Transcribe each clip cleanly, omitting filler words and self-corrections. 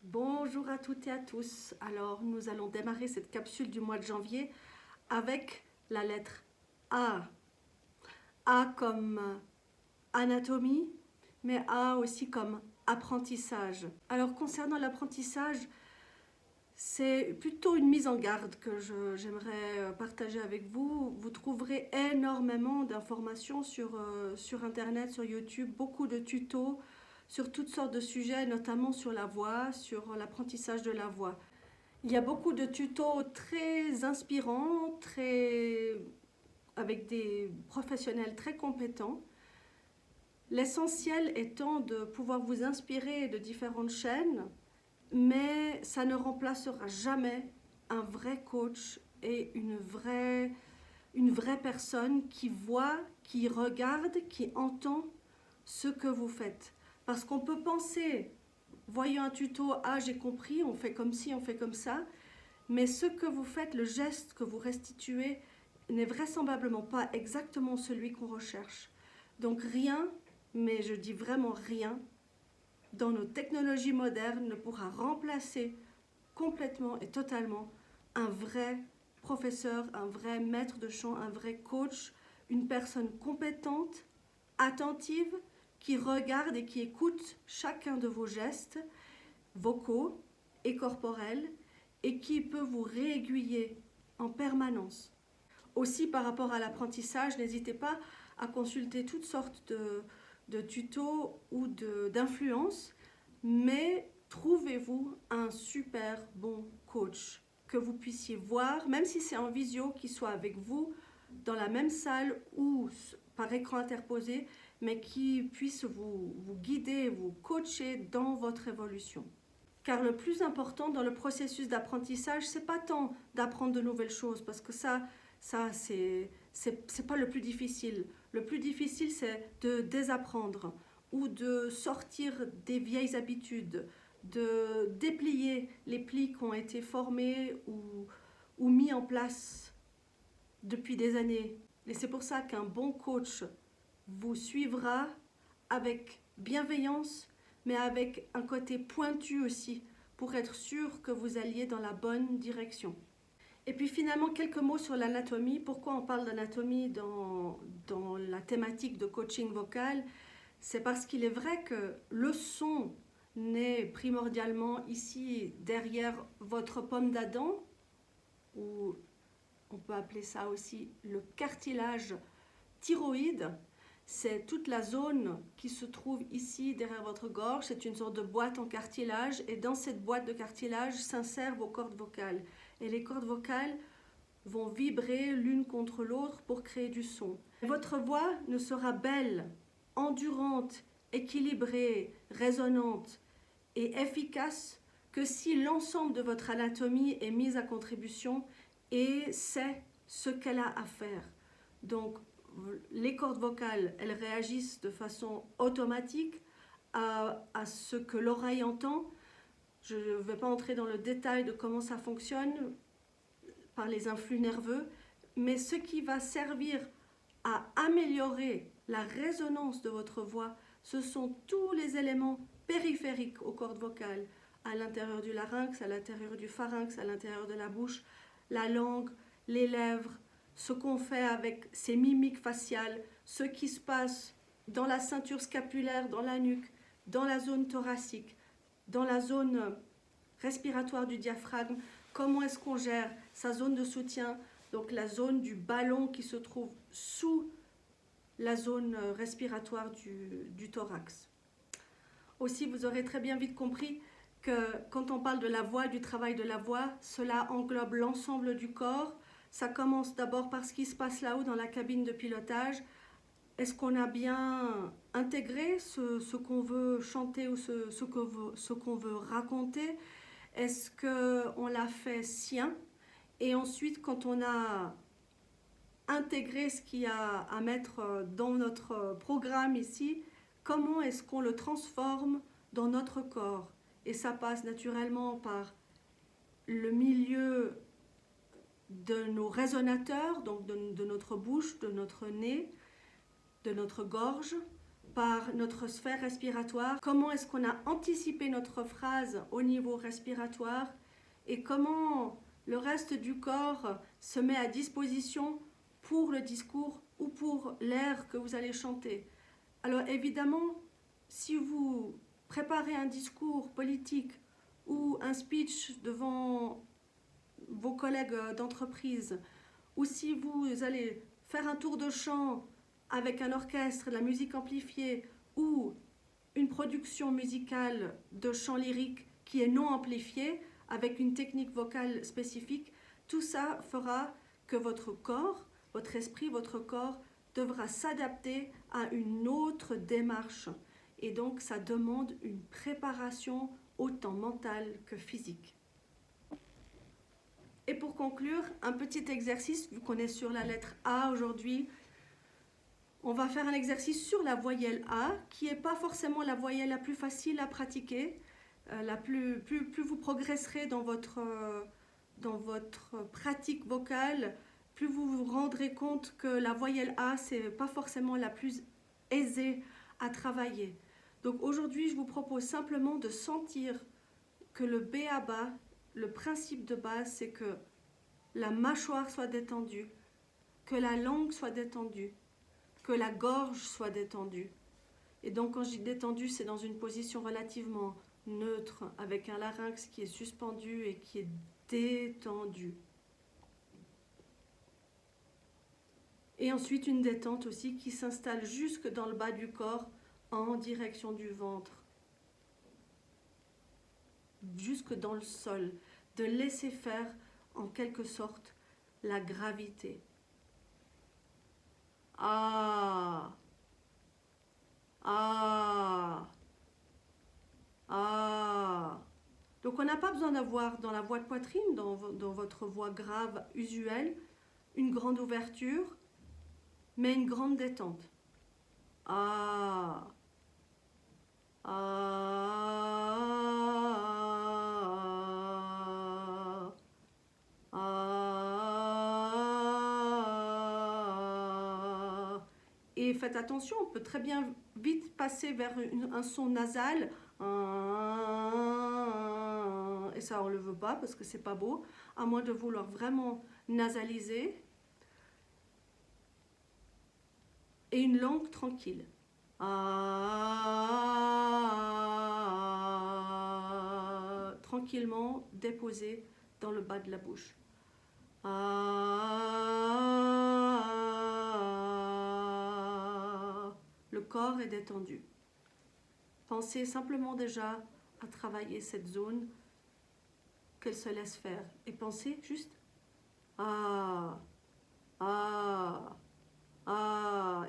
Bonjour à toutes et à tous. Alors, nous allons démarrer cette capsule du mois de janvier avec la lettre A. A comme anatomie, mais A aussi comme apprentissage. Alors, concernant l'apprentissage, c'est plutôt une mise en garde que j'aimerais partager avec vous. Vous trouverez énormément d'informations sur Internet, sur YouTube, beaucoup de tutos sur toutes sortes de sujets, notamment sur la voix, sur l'apprentissage de la voix. Il y a beaucoup de tutos très inspirants, avec des professionnels très compétents. L'essentiel étant de pouvoir vous inspirer de différentes chaînes, mais ça ne remplacera jamais un vrai coach et une vraie personne qui voit, qui regarde, qui entend ce que vous faites. Parce qu'on peut penser, voyant un tuto, ah j'ai compris, on fait comme ci, on fait comme ça, mais ce que vous faites, le geste que vous restituez, n'est vraisemblablement pas exactement celui qu'on recherche. Donc rien, mais je dis vraiment rien, dans nos technologies modernes ne pourra remplacer complètement et totalement un vrai professeur, un vrai maître de chant, un vrai coach, une personne compétente, attentive, qui regarde et qui écoute chacun de vos gestes vocaux et corporels et qui peut vous réaiguiller en permanence. Aussi, par rapport à l'apprentissage, n'hésitez pas à consulter toutes sortes de tutos ou d'influences, mais trouvez-vous un super bon coach que vous puissiez voir, même si c'est en visio, qui soit avec vous dans la même salle ou par écran interposé, mais qui puisse vous guider, vous coacher dans votre évolution. Car le plus important dans le processus d'apprentissage, c'est pas tant d'apprendre de nouvelles choses, parce que ça c'est pas le plus difficile. Le plus difficile, c'est de désapprendre ou de sortir des vieilles habitudes, de déplier les plis qui ont été formés ou mis en place depuis des années. Et c'est pour ça qu'un bon coach vous suivra avec bienveillance, mais avec un côté pointu aussi, pour être sûr que vous alliez dans la bonne direction. Et puis finalement, quelques mots sur l'anatomie. Pourquoi on parle d'anatomie dans la thématique de coaching vocal? C'est parce qu'il est vrai que le son naît primordialement ici, derrière votre pomme d'Adam, ou on peut appeler ça aussi le cartilage thyroïde. C'est toute la zone qui se trouve ici derrière votre gorge. C'est une sorte de boîte en cartilage et dans cette boîte de cartilage s'insèrent vos cordes vocales. Et les cordes vocales vont vibrer l'une contre l'autre pour créer du son. Votre voix ne sera belle, endurante, équilibrée, résonante et efficace que si l'ensemble de votre anatomie est mise à contribution et sait ce qu'elle a à faire. Donc, les cordes vocales, elles réagissent de façon automatique à ce que l'oreille entend. Je ne vais pas entrer dans le détail de comment ça fonctionne par les influx nerveux, mais ce qui va servir à améliorer la résonance de votre voix, ce sont tous les éléments périphériques aux cordes vocales, à l'intérieur du larynx, à l'intérieur du pharynx, à l'intérieur de la bouche, la langue, les lèvres, ce qu'on fait avec ces mimiques faciales, ce qui se passe dans la ceinture scapulaire, dans la nuque, dans la zone thoracique, dans la zone respiratoire du diaphragme, comment est-ce qu'on gère sa zone de soutien, donc la zone du ballon qui se trouve sous la zone respiratoire du thorax. Aussi, vous aurez très bien vite compris que quand on parle de la voix, du travail de la voix, cela englobe l'ensemble du corps. Ça commence d'abord par ce qui se passe là-haut dans la cabine de pilotage. Est-ce qu'on a bien intégré ce qu'on veut chanter ou ce qu'on veut raconter? Est-ce qu'on l'a fait sien? Et ensuite, quand on a intégré ce qu'il y a à mettre dans notre programme ici, comment est-ce qu'on le transforme dans notre corps? Et ça passe naturellement par le milieu de nos résonateurs, donc de notre bouche, de notre nez, de notre gorge, par notre sphère respiratoire, comment est-ce qu'on a anticipé notre phrase au niveau respiratoire et comment le reste du corps se met à disposition pour le discours ou pour l'air que vous allez chanter. Alors évidemment, si vous préparez un discours politique ou un speech devant vos collègues d'entreprise, ou si vous allez faire un tour de chant avec un orchestre, de la musique amplifiée, ou une production musicale de chant lyrique qui est non amplifiée, avec une technique vocale spécifique, tout ça fera que votre corps, votre esprit, votre corps devra s'adapter à une autre démarche. Et donc, ça demande une préparation autant mentale que physique. Et pour conclure, un petit exercice, vu qu'on est sur la lettre A aujourd'hui, on va faire un exercice sur la voyelle A, qui n'est pas forcément la voyelle la plus facile à pratiquer. Plus vous progresserez dans votre pratique vocale, plus vous vous rendrez compte que la voyelle A, ce n'est pas forcément la plus aisée à travailler. Donc aujourd'hui, je vous propose simplement de sentir que le B.A.B.A., le principe de base, c'est que la mâchoire soit détendue, que la langue soit détendue, que la gorge soit détendue. Et donc quand je dis détendue, c'est dans une position relativement neutre, avec un larynx qui est suspendu et qui est détendu. Et ensuite une détente aussi qui s'installe jusque dans le bas du corps en direction du ventre, jusque dans le sol, de laisser faire en quelque sorte la gravité. Ah, ah, ah. Donc on n'a pas besoin d'avoir dans la voix de poitrine, dans votre voix grave usuelle, une grande ouverture, mais une grande détente. Ah, ah, ah. Et faites attention, on peut très bien vite passer vers un son nasal. Et ça, on ne le veut pas parce que c'est pas beau, à moins de vouloir vraiment nasaliser. Et une langue tranquille. Tranquillement déposée dans le bas de la bouche. Le corps est détendu. Pensez simplement déjà à travailler cette zone, qu'elle se laisse faire. Et pensez juste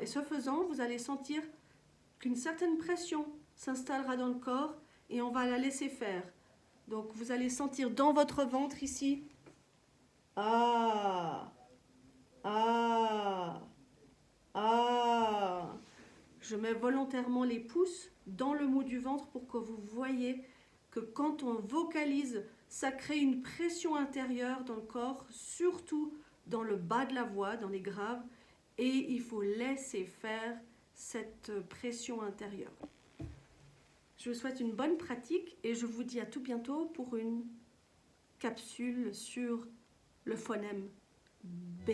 et ce faisant, vous allez sentir qu'une certaine pression s'installera dans le corps et on va la laisser faire. Donc vous allez sentir dans votre ventre ici. Je mets volontairement les pouces dans le mou du ventre pour que vous voyez que quand on vocalise, ça crée une pression intérieure dans le corps, surtout dans le bas de la voix, dans les graves, et il faut laisser faire cette pression intérieure. Je vous souhaite une bonne pratique et je vous dis à tout bientôt pour une capsule sur le phonème B.